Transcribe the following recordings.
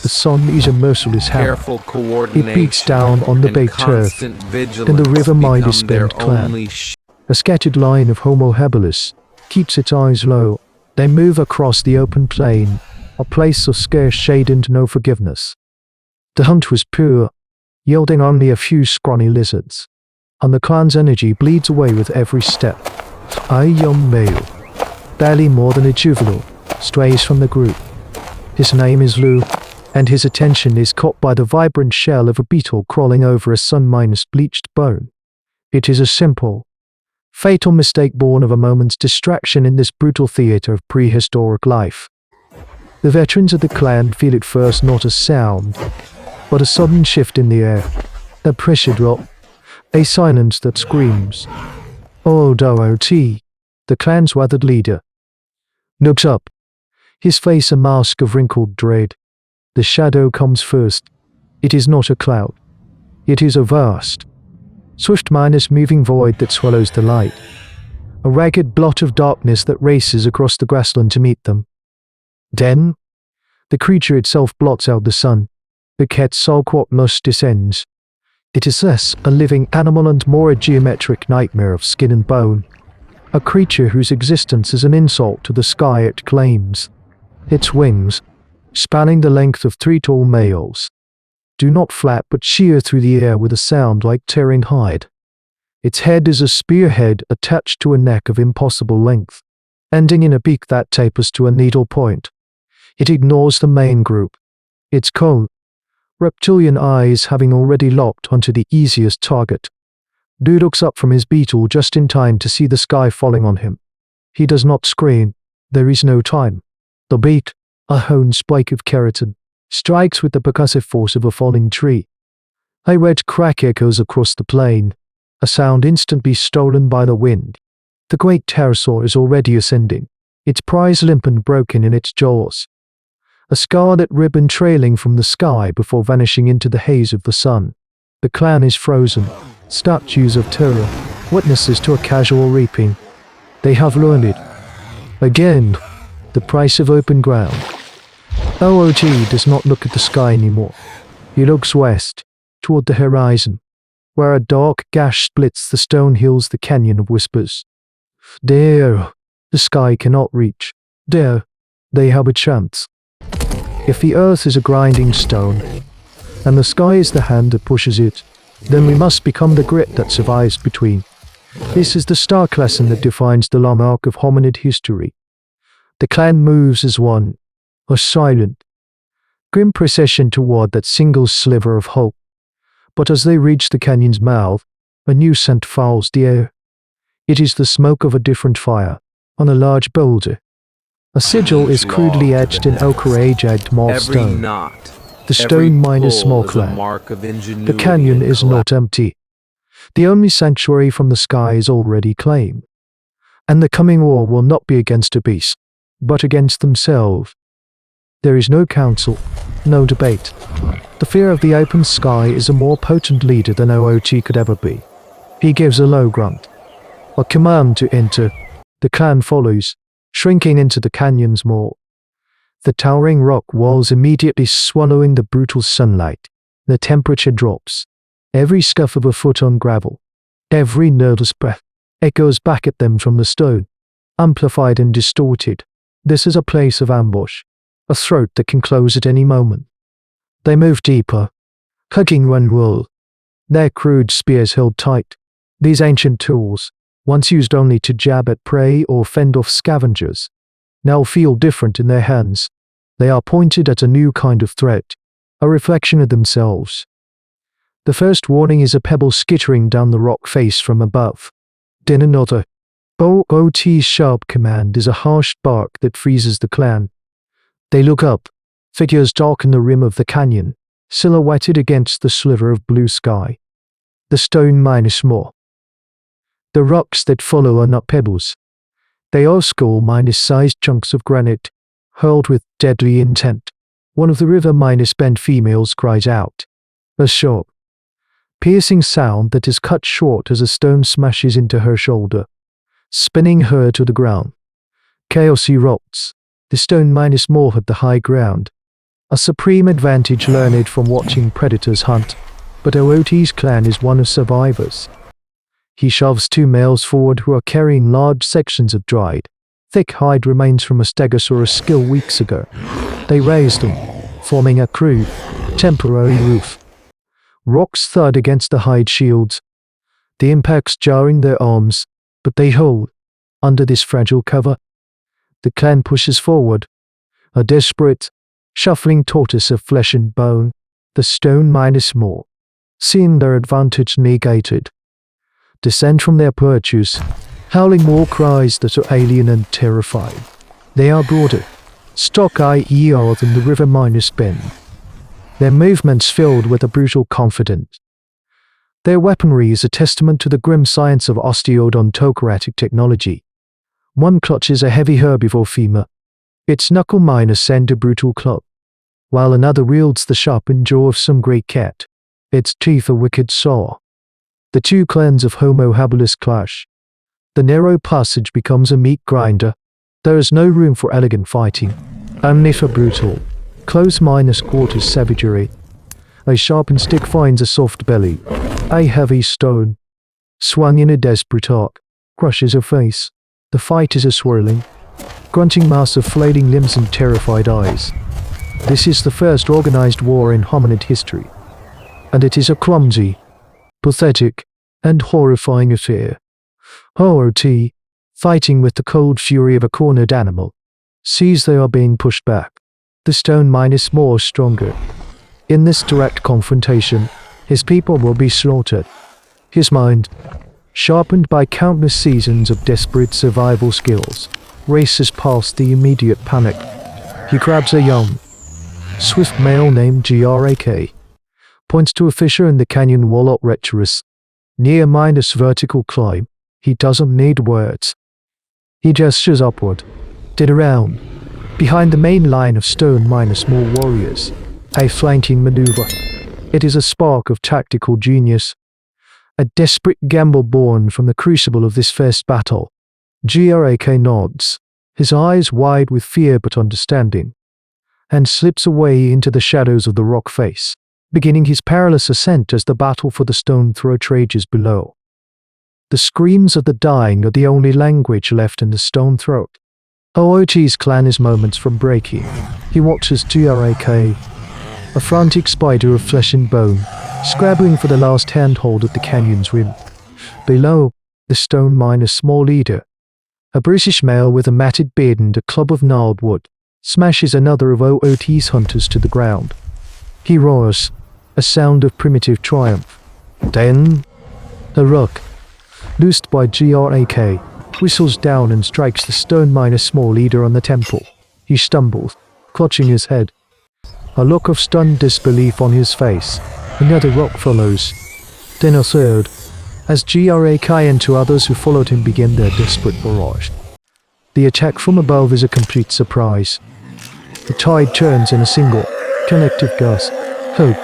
The sun is a merciless hammer. It beats down on the baked turf, and the river-minded spent clan. A scattered line of Homo habilis keeps its eyes low. They move across the open plain, a place of scarce shade and no forgiveness. The hunt was pure, yielding only a few scrawny lizards, and the clan's energy bleeds away with every step. A young male, barely more than a juvenile, strays from the group. His name is Lou, and his attention is caught by the vibrant shell of a beetle crawling over a sun-bleached bone. It is a simple, fatal mistake born of a moment's distraction in this brutal theater of prehistoric life. The veterans of the clan feel it first not a sound, but a sudden shift in the air, a pressure drop, a silence that screams. Old O.O.T., the clan's weathered leader, looks up, his face a mask of wrinkled dread. The shadow comes first. It is not a cloud. It is a vast, swift-minded moving void that swallows the light, a ragged blot of darkness that races across the grassland to meet them. Then, the creature itself blots out the sun. The Quetzalcoatlus descends. It is less a living animal and more a geometric nightmare of skin and bone, a creature whose existence is an insult to the sky it claims. Its wings, spanning the length of 3 tall males, do not flap but shear through the air with a sound like tearing hide. Its head is a spearhead attached to a neck of impossible length, ending in a beak that tapers to a needle point. It ignores the main group, its cold, reptilian eyes having already locked onto the easiest target. Dude looks up from his beetle just in time to see the sky falling on him. He does not scream. There is no time. The beat, a honed spike of keratin, strikes with the percussive force of a falling tree. A red crack echoes across the plain, a sound instantly stolen by the wind. The great pterosaur is already ascending, its prize limp and broken in its jaws, a scarlet ribbon trailing from the sky before vanishing into the haze of the sun. The clan is frozen, statues of terror, witnesses to a casual reaping. They have learned it. Again, the price of open ground. OOT does not look at the sky anymore. He looks west, toward the horizon, where a dark gash splits the stone hills, the canyon of whispers. There, the sky cannot reach. There, they have a chance. If the earth is a grinding stone, and the sky is the hand that pushes it, then we must become the grit that survives between. This is the stark lesson that defines the long arc of hominid history. The clan moves as one, a silent, grim procession toward that single sliver of hope. But as they reach the canyon's mouth, a new scent fouls the air. It is the smoke of a different fire, on a large boulder. A sigil is crudely etched in ochre-aged moss stone. The stone mine is small clan. The canyon is not empty. The only sanctuary from the sky is already claimed. And the coming war will not be against a beast, but against themselves. There is no council, no debate. The fear of the open sky is a more potent leader than OOT could ever be. He gives a low grunt, a command to enter. The clan follows, shrinking into the canyon's maw. The towering rock walls immediately swallowing the brutal sunlight. The temperature drops. Every scuff of a foot on gravel, every nervous breath, echoes back at them from the stone, amplified and distorted. This is a place of ambush, a throat that can close at any moment. They move deeper, hugging one wall, their crude spears held tight. These ancient tools, once used only to jab at prey or fend off scavengers, now feel different in their hands. They are pointed at a new kind of threat, a reflection of themselves. The first warning is a pebble skittering down the rock face from above. Then another. OOT's sharp command is a harsh bark that freezes the clan. They look up. Figures darken the rim of the canyon, silhouetted against the sliver of blue sky. The stone mine is small. The rocks that follow are not pebbles. They are skull-sized chunks of granite, hurled with deadly intent. One of the river-minus bent females cries out. A sharp, piercing sound that is cut short as a stone smashes into her shoulder, spinning her to the ground. Chaos erupts. The stone-more at the high ground. a supreme advantage learned from watching predators hunt, but Oot's clan is one of survivors. He shoves two males forward who are carrying large sections of dried, thick hide remains from a stegosaurus skill weeks ago. They raised them, forming a crude, temporary roof. Rocks thud against the hide shields, the impacts jarring their arms, but they hold. Under this fragile cover, the clan pushes forward, a desperate, shuffling tortoise of flesh and bone, the stone minus more, seeing their advantage negated. Descend from their perches, howling war cries that are alien and terrifying. They are broader, stock-eyed than the river minus bend. Their movements filled with a brutal confidence. Their weaponry is a testament to the grim science of osteodontocratic technology. One clutches a heavy herbivore femur, its knuckle minus send a brutal club, while another wields the sharpened jaw of some great cat, its teeth a wicked saw. The two clans of Homo Habilis clash. The narrow passage becomes a meat grinder. There is no room for elegant fighting, only for brutal, close minus quarters savagery. A sharpened stick finds a soft belly. A heavy stone, swung in a desperate arc, crushes her face. The fight is a swirling, grunting mass of flailing limbs and terrified eyes. This is the first organized war in hominid history, and it is a clumsy, pathetic, and horrifying affair. Hoot, fighting with the cold fury of a cornered animal, sees they are being pushed back. The stone minus more stronger. In this direct confrontation, his people will be slaughtered. His mind, sharpened by countless seasons of desperate survival skills, races past the immediate panic. He grabs a young, swift male named Grak, points to a fissure in the canyon wall at Returus, near minus vertical climb. He doesn't need words. He gestures upward, then around, behind the main line of stone minus more warriors, a flanking maneuver. It is a spark of tactical genius, a desperate gamble born from the crucible of this first battle. Grak nods, his eyes wide with fear but understanding, and slips away into the shadows of the rock face, beginning his perilous ascent as the battle for the stone throw rages below. The screams of the dying are the only language left in the stone throat. Hoot's clan is moments from breaking. He watches Grak, a frantic spider of flesh and bone, scrabbling for the last handhold at the canyon's rim. Below, the stone minus small leader, a British male with a matted beard and a club of gnarled wood, smashes another of Hoot's hunters to the ground. He roars, a sound of primitive triumph. Then, the rock, loosed by Grak, whistles down and strikes the stone minus small leader on the temple. He stumbles, clutching his head, a look of stunned disbelief on his face. Another rock follows, then a third, as Grak and two others who followed him begin their desperate barrage. The attack from above is a complete surprise. The tide turns in a single, collective gust. Hope,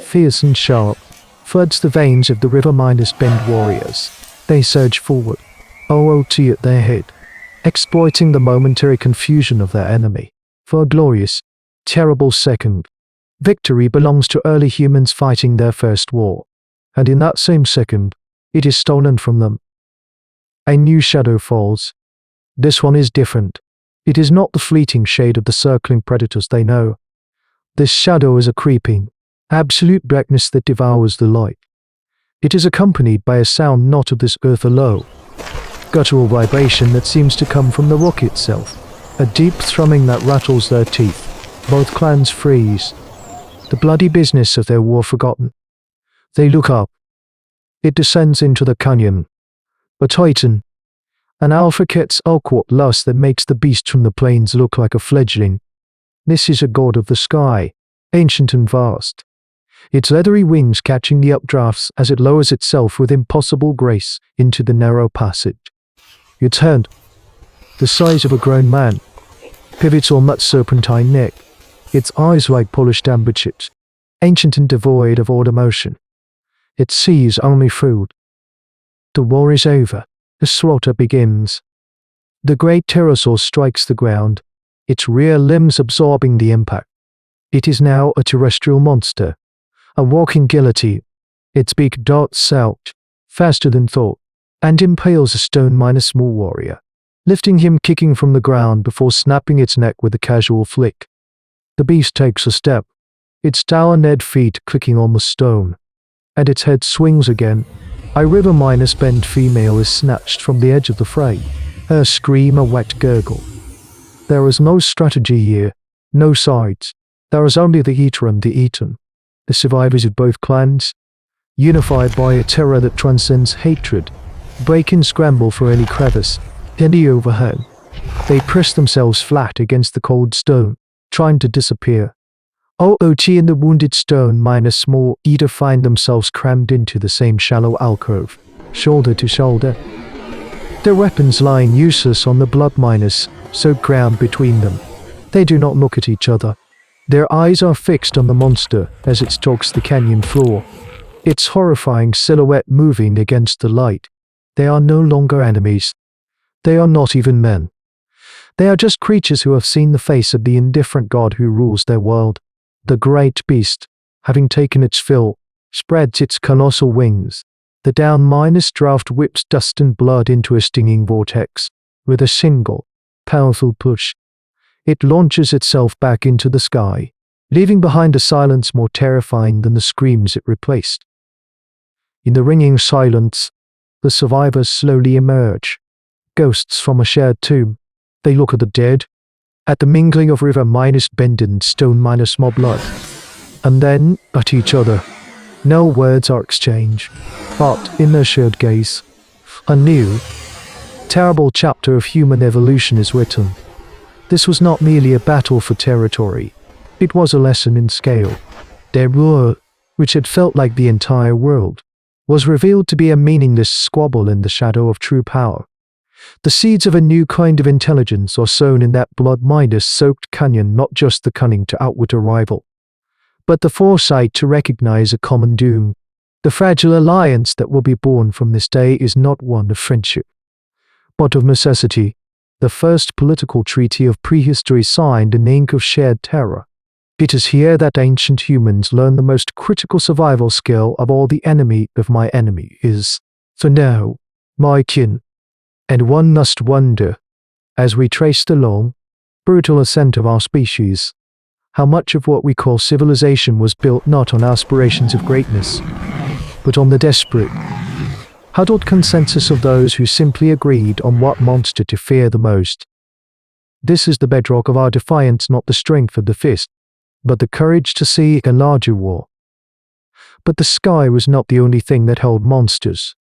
fierce and sharp, floods the veins of the river minus bend warriors. They surge forward, Hoot at their head, exploiting the momentary confusion of their enemy. For a glorious, terrible second, victory belongs to early humans fighting their first war, and in that same second, it is stolen from them. A new shadow falls. This one is different. It is not the fleeting shade of the circling predators they know. This shadow is a creeping, absolute blackness that devours the light. It is accompanied by a sound not of this earth alone, guttural vibration that seems to come from the rock itself, a deep thrumming that rattles their teeth. Both clans freeze, the bloody business of their war forgotten. They look up. It descends into the canyon. A titan, an alpha Quetzalcoatlus that makes the beast from the plains look like a fledgling. This is a god of the sky, ancient and vast, its leathery wings catching the updrafts as it lowers itself with impossible grace into the narrow passage. Its head, the size of a grown man, pivots on that serpentine neck, its eyes like polished amber chips, ancient and devoid of order motion. It sees only food. The war is over. The slaughter begins. The great pterosaur strikes the ground, its rear limbs absorbing the impact. It is now a terrestrial monster, a walking guillotine. Its beak darts out, faster than thought, and impales a stone small warrior, lifting him kicking from the ground before snapping its neck with a casual flick. The beast takes a step, its taloned feet clicking on the stone, and its head swings again. A river bent female is snatched from the edge of the fray, her scream a wet gurgle. There is no strategy here, no sides. There is only the eater and the eaten, the survivors of both clans, unified by a terror that transcends hatred, break and scramble for any crevice, any overhang. They press themselves flat against the cold stone, trying to disappear. OOT and the wounded stone small eater find themselves crammed into the same shallow alcove, shoulder to shoulder. Their weapons lying useless on the blood so crammed between them. They do not look at each other. Their eyes are fixed on the monster as it stalks the canyon floor, its horrifying silhouette moving against the light. They are no longer enemies. They are not even men. They are just creatures who have seen the face of the indifferent god who rules their world. The great beast, having taken its fill, spreads its colossal wings. The down draft whips dust and blood into a stinging vortex. With a single, powerful push, it launches itself back into the sky, leaving behind a silence more terrifying than the screams it replaced. In the ringing silence, the survivors slowly emerge, ghosts from a shared tomb. They look at the dead, at the mingling of river bend and stone small blood, and then at each other. No words are exchanged, but in their shared gaze, a new, terrible chapter of human evolution is written. This was not merely a battle for territory, it was a lesson in scale. Their war, which had felt like the entire world, was revealed to be a meaningless squabble in the shadow of true power. The seeds of a new kind of intelligence are sown in that blood-soaked canyon, not just the cunning to outwit a rival, but the foresight to recognize a common doom. The fragile alliance that will be born from this day is not one of friendship, but of necessity, the first political treaty of prehistory signed in ink of shared terror. It is here that ancient humans learn the most critical survival skill of all: the enemy of my enemy is, for now, my kin. And one must wonder, as we trace the long, brutal ascent of our species, how much of what we call civilization was built not on aspirations of greatness, but on the desperate, huddled consensus of those who simply agreed on what monster to fear the most. This is the bedrock of our defiance, not the strength of the fist, but the courage to see a larger war. But the sky was not the only thing that held monsters.